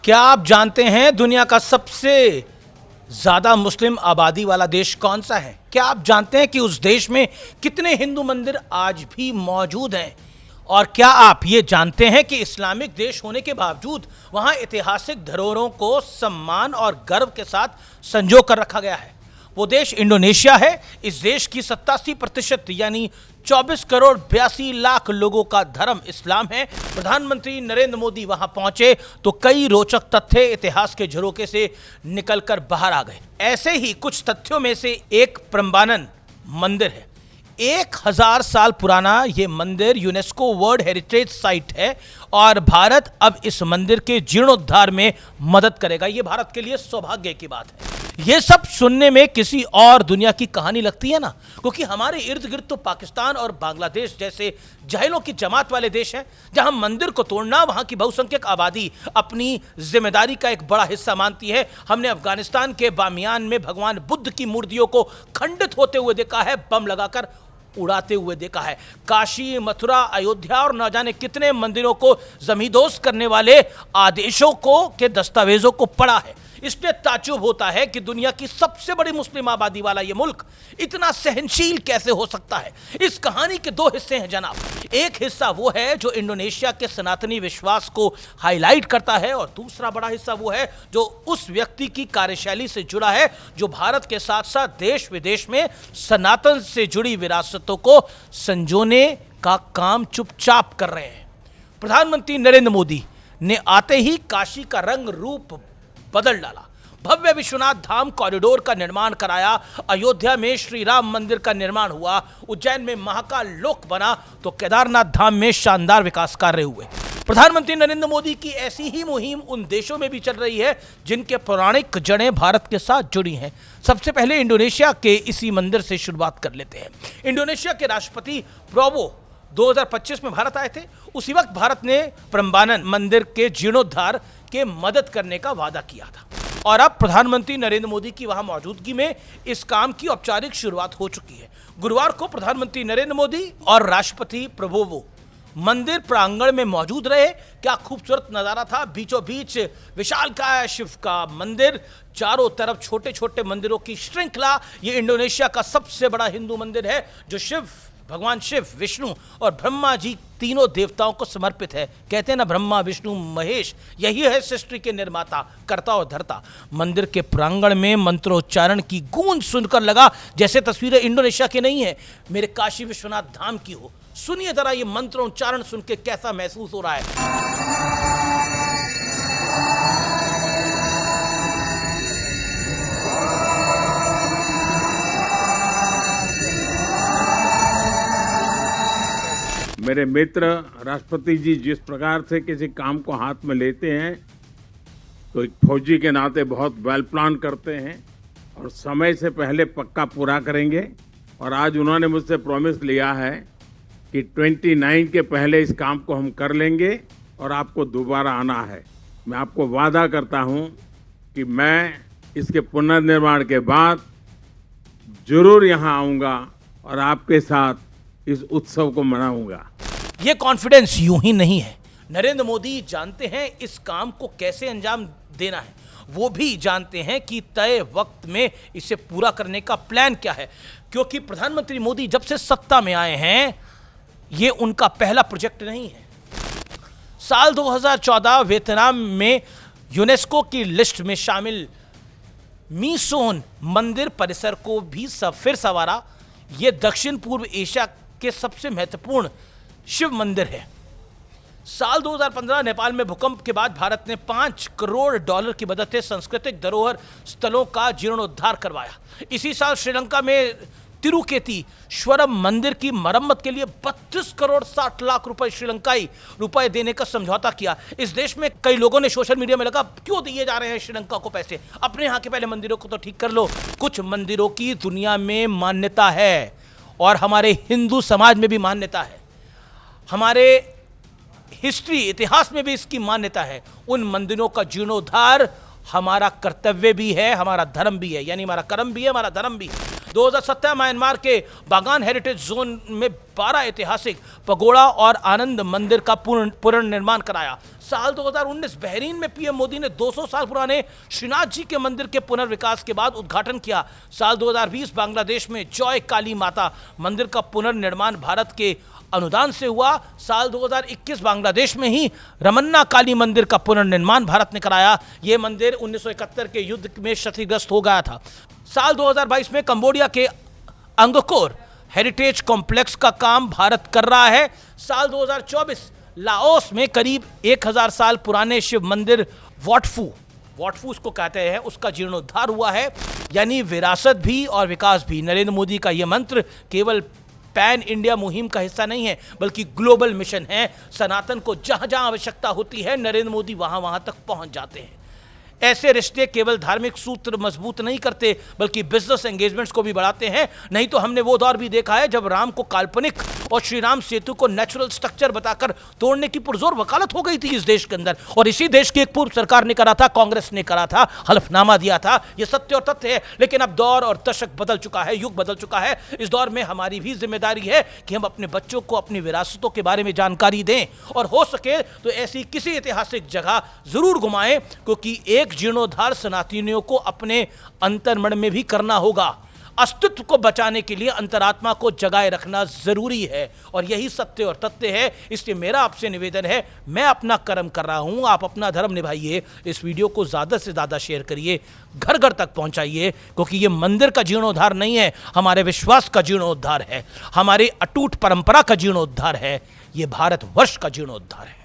क्या आप जानते हैं दुनिया का सबसे ज्यादा मुस्लिम आबादी वाला देश कौन सा है? क्या आप जानते हैं कि उस देश में कितने हिंदू मंदिर आज भी मौजूद हैं? और क्या आप ये जानते हैं कि इस्लामिक देश होने के बावजूद वहां ऐतिहासिक धरोहरों को सम्मान और गर्व के साथ संजो कर रखा गया है? वो देश इंडोनेशिया है। इस देश की 87% यानी 24 करोड़ 82 लाख लोगों का धर्म इस्लाम है। प्रधानमंत्री नरेंद्र मोदी वहां पहुंचे तो कई रोचक तथ्य इतिहास के झरोके से निकलकर बाहर आ गए। ऐसे ही कुछ तथ्यों में से एक प्रम्बानन मंदिर है। 1000 साल पुराना ये मंदिर यूनेस्को वर्ल्ड हेरिटेज साइट है और भारत अब इस मंदिर के जीर्णोद्धार में मदद करेगा। ये भारत के लिए सौभाग्य की बात है। ये सब सुनने में किसी और दुनिया की कहानी लगती है ना, क्योंकि हमारे इर्द गिर्द तो पाकिस्तान और बांग्लादेश जैसे जाहिलों की जमात वाले देश हैं, जहां मंदिर को तोड़ना वहां की बहुसंख्यक आबादी अपनी जिम्मेदारी का एक बड़ा हिस्सा मानती है। हमने अफगानिस्तान के बामियान में भगवान बुद्ध की मूर्तियों को खंडित होते हुए देखा है, बम लगाकर उड़ाते हुए देखा है। काशी, मथुरा, अयोध्या और न जाने कितने मंदिरों को जमींदोज करने वाले आदेशों को के दस्तावेजों को पढ़ा है। इसलिए ताज्जुब होता है कि दुनिया की सबसे बड़ी मुस्लिम आबादी वाला यह मुल्क इतना सहनशील कैसे हो सकता है। इस कहानी के दो हिस्से हैं जनाब। एक हिस्सा वो है जो इंडोनेशिया के सनातनी विश्वास को हाईलाइट करता है और दूसरा बड़ा हिस्सा वो है जो उस व्यक्ति की कार्यशैली से जुड़ा है जो भारत के साथ साथ देश विदेश में सनातन से जुड़ी विरासतों को संजोने का काम चुपचाप कर रहे हैं। प्रधानमंत्री नरेंद्र मोदी ने आते ही काशी का रंग रूप बदल डाला। भव्य विश्वनाथ धाम कॉरिडोर का निर्माण कराया, अयोध्या में श्री राम मंदिर का निर्माण हुआ, उज्जैन में महाकाल लोक बना तो केदारनाथ धाम में शानदार विकास कार्य हुए। प्रधानमंत्री नरेंद्र मोदी की ऐसी ही मुहिम उन देशों में भी चल रही है जिनके पौराणिक जड़ें भारत के साथ जुड़ी हैं। सबसे पहले इंडोनेशिया के इसी मंदिर से शुरुआत कर लेते हैं। इंडोनेशिया के राष्ट्रपति प्रोबो 2025 में भारत आए थे। उसी वक्त भारत ने प्रम्बानन मंदिर के जीर्णोद्धार के मदद करने का वादा किया था और अब प्रधानमंत्री नरेंद्र मोदी की वहां मौजूदगी में इस काम की औपचारिक शुरुआत हो चुकी है। गुरुवार को प्रधानमंत्री नरेंद्र मोदी और राष्ट्रपति प्रबोवो मंदिर प्रांगण में मौजूद रहे। क्या खूबसूरत नजारा था। बीचों बीच विशालकाय शिव का मंदिर, चारों तरफ छोटे छोटे मंदिरों की श्रृंखला। ये इंडोनेशिया का सबसे बड़ा हिंदू मंदिर है जो भगवान शिव, विष्णु और ब्रह्मा जी तीनों देवताओं को समर्पित है। कहते हैं ना, ब्रह्मा विष्णु महेश, यही है सृष्टि के निर्माता, कर्ता और धर्ता। मंदिर के प्रांगण में मंत्रोच्चारण की गूंज सुनकर लगा जैसे तस्वीरें इंडोनेशिया की नहीं है, मेरे काशी विश्वनाथ धाम की हो। सुनिए जरा ये मंत्रोच्चारण सुन के कैसा महसूस हो रहा है। मेरे मित्र राष्ट्रपति जी जिस प्रकार से किसी काम को हाथ में लेते हैं तो एक फौजी के नाते बहुत वेल प्लान करते हैं और समय से पहले पक्का पूरा करेंगे। और आज उन्होंने मुझसे प्रॉमिस लिया है कि 29 के पहले इस काम को हम कर लेंगे और आपको दोबारा आना है। मैं आपको वादा करता हूं कि मैं इसके पुनर्निर्माण के बाद जरूर यहां आऊंगा और आपके साथ इस उत्सव को मनाऊंगा। ये कॉन्फिडेंस यूं ही नहीं है। नरेंद्र मोदी जानते हैं इस काम को कैसे अंजाम देना है। वो भी जानते हैं कि तय वक्त में इसे पूरा करने का प्लान क्या है, क्योंकि प्रधानमंत्री मोदी जब से सत्ता में आए हैं ये उनका पहला प्रोजेक्ट नहीं है। साल 2014 वियतनाम में यूनेस्को की लिस्ट में शामिल मीसोन मंदिर परिसर को भी फिर संवारा। ये दक्षिण पूर्व एशिया के सबसे महत्वपूर्ण शिव मंदिर है। साल 2015 नेपाल में भूकंप के बाद भारत ने $5 करोड़ की मदद से सांस्कृतिक धरोहर स्थलों का जीर्णोद्धार करवाया। इसी साल श्रीलंका में तिरुकेतीश्वरम मंदिर की मरम्मत के लिए 32 करोड़ 60 लाख रुपए श्रीलंकाई रुपए देने का समझौता किया। इस देश में कई लोगों ने सोशल मीडिया में लगा, क्यों दिए जा रहे हैं श्रीलंका को पैसे, अपने यहाँ के पहले मंदिरों को तो ठीक कर लो। कुछ मंदिरों की दुनिया में मान्यता है और हमारे हिंदू समाज में भी मान्यता है, हमारे हिस्ट्री इतिहास में भी इसकी मान्यता है। उन मंदिरों का जीर्णोद्धार हमारा कर्तव्य भी है, हमारा धर्म भी है, यानी हमारा कर्म भी है, हमारा धर्म भी है। 2017 म्यांमार के बागान हेरिटेज जोन में 12 ऐतिहासिक पगोड़ा और आनंद मंदिर का पुनर्निर्माण कराया। साल 2019 बहरीन में पीएम मोदी ने 200 साल पुराने श्रीनाथ जी के मंदिर के पुनर्विकास के बाद उद्घाटन किया। साल 2020 बांग्लादेश में जॉय काली माता मंदिर का पुनर्निर्माण भारत के अनुदान से हुआ। साल 2021 बांग्लादेश में ही रमन्ना काली मंदिर का पुनर्निर्माण भारत ने कराया। यह मंदिर 1971 के युद्ध में क्षतिग्रस्त हो गया था। साल 2022 में कंबोडिया के अंगकोर हेरिटेज कॉम्प्लेक्स का काम भारत कर रहा है। साल 2024 लाओस में करीब 1000 साल पुराने शिव मंदिर वॉटफू उसको कहते हैं, उसका जीर्णोद्धार हुआ है। यानी विरासत भी और विकास भी। नरेंद्र मोदी का यह मंत्र केवल पैन इंडिया मुहिम का हिस्सा नहीं है, बल्कि ग्लोबल मिशन है। सनातन को जहां जहां आवश्यकता होती है, नरेंद्र मोदी वहां वहां तक पहुंच जाते हैं। ऐसे रिश्ते केवल धार्मिक सूत्र मजबूत नहीं करते, बल्कि बिजनेस एंगेजमेंट्स को भी बढ़ाते हैं। नहीं तो हमने वो दौर भी देखा है जब राम को काल्पनिक और श्री राम सेतु को नेचुरल स्ट्रक्चर बताकर तोड़ने की पुरजोर वकालत हो गई थी इस देश के अंदर। और इसी देश की एक पूर्व सरकार ने करा था, कांग्रेस ने करा था, हलफनामा दिया था। ये सत्य और तथ्य है। लेकिन अब दौर और दशक बदल चुका है, युग बदल चुका है। इस दौर में हमारी भी जिम्मेदारी है कि हम अपने बच्चों को अपनी विरासतों के बारे में जानकारी दें, और हो सके तो ऐसी किसी ऐतिहासिक जगह जरूर घुमाएं, क्योंकि एक जीर्णोद्धार सनातनियों को अपने अंतर्मन में भी करना होगा। अस्तित्व को बचाने के लिए अंतरात्मा को जगाए रखना जरूरी है, और यही सत्य और तथ्य है। इसलिए मेरा आपसे निवेदन है, मैं अपना कर्म कर रहा हूं, आप अपना धर्म निभाइए। इस वीडियो को ज्यादा से ज्यादा शेयर करिए, घर घर तक पहुंचाइए, क्योंकि ये मंदिर का जीर्णोद्धार नहीं है, हमारे विश्वास का जीर्णोद्धार है, हमारी अटूट परंपरा का जीर्णोद्धार है, ये भारतवर्ष का जीर्णोद्धार है।